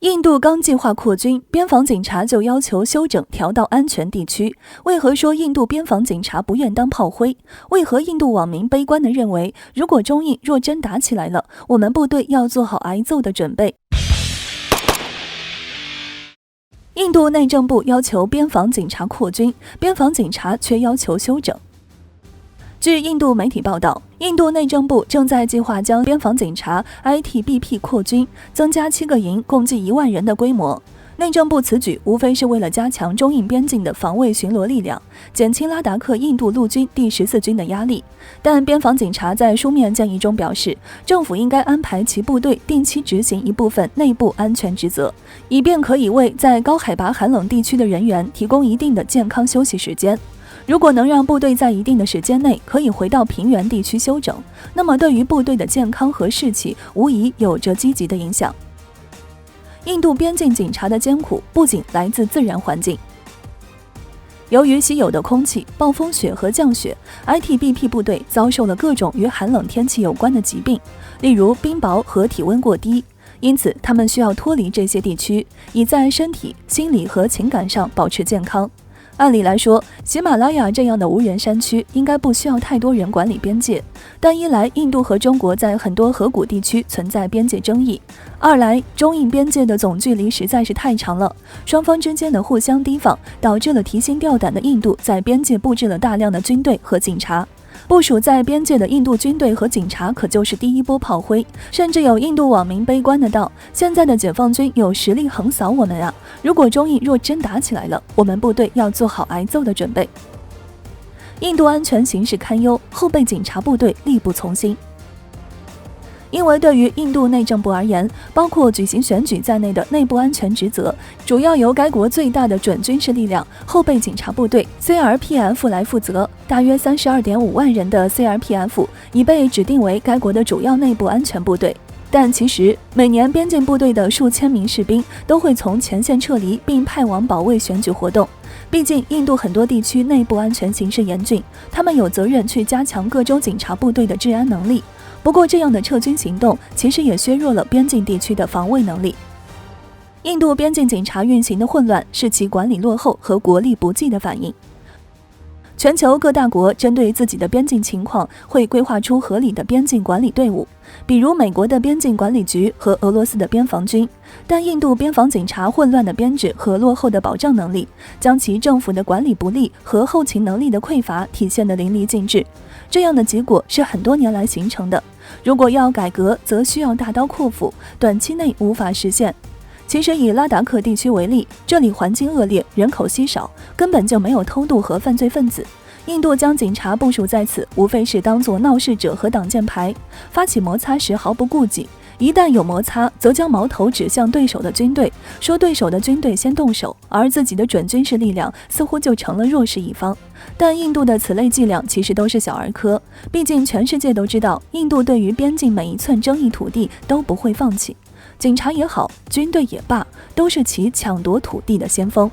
印度刚计划扩军，边防警察就要求休整调到安全地区。为何说印度边防警察不愿当炮灰？为何印度网民悲观地认为，如果中印若真打起来了，我们部队要做好挨揍的准备？印度内政部要求边防警察扩军，边防警察却要求休整。据印度媒体报道，印度内政部正在计划将边防警察 ITBP 扩军，增加7个营，共计1万人的规模。内政部此举无非是为了加强中印边境的防卫巡逻力量，减轻拉达克印度陆军第14军的压力。但边防警察在书面建议中表示，政府应该安排其部队定期执行一部分内部安全职责，以便可以为在高海拔寒冷地区的人员提供一定的健康休息时间。如果能让部队在一定的时间内可以回到平原地区休整，那么对于部队的健康和士气无疑有着积极的影响。印度边境警察的艰苦不仅来自自然环境，由于稀有的空气、暴风雪和降雪， ITBP 部队遭受了各种与寒冷天气有关的疾病，例如冰雹和体温过低，因此他们需要脱离这些地区，以在身体、心理和情感上保持健康。按理来说，喜马拉雅这样的无人山区应该不需要太多人管理边界，但一来印度和中国在很多河谷地区存在边界争议，二来中印边界的总距离实在是太长了，双方之间的互相提防导致了提心吊胆的印度在边界布置了大量的军队和警察。部署在边界的印度军队和警察可就是第一波炮灰，甚至有印度网民悲观的道：现在的解放军有实力横扫我们啊！如果中印若真打起来了，我们部队要做好挨揍的准备。印度安全形势堪忧，后备警察部队力不从心。因为对于印度内政部而言，包括举行选举在内的内部安全职责，主要由该国最大的准军事力量后备警察部队 CRPF 来负责。大约32.5万人的 CRPF 已被指定为该国的主要内部安全部队。但其实，每年边境部队的数千名士兵都会从前线撤离并派往保卫选举活动。毕竟，印度很多地区内部安全形势严峻，他们有责任去加强各州警察部队的治安能力。不过，这样的撤军行动其实也削弱了边境地区的防卫能力。印度边境警察运行的混乱是其管理落后和国力不济的反应。全球各大国针对自己的边境情况会规划出合理的边境管理队伍，比如美国的边境管理局和俄罗斯的边防军。但印度边防警察混乱的编制和落后的保障能力，将其政府的管理不力和后勤能力的匮乏体现得淋漓尽致。这样的结果是很多年来形成的，如果要改革，则需要大刀阔斧，短期内无法实现。其实以拉达克地区为例，这里环境恶劣，人口稀少，根本就没有偷渡和犯罪分子。印度将警察部署在此，无非是当作闹事者和挡箭牌，发起摩擦时毫不顾忌。一旦有摩擦，则将矛头指向对手的军队，说对手的军队先动手，而自己的准军事力量似乎就成了弱势一方。但印度的此类伎俩其实都是小儿科，毕竟全世界都知道，印度对于边境每一寸争议土地都不会放弃。警察也好，军队也罢，都是其抢夺土地的先锋。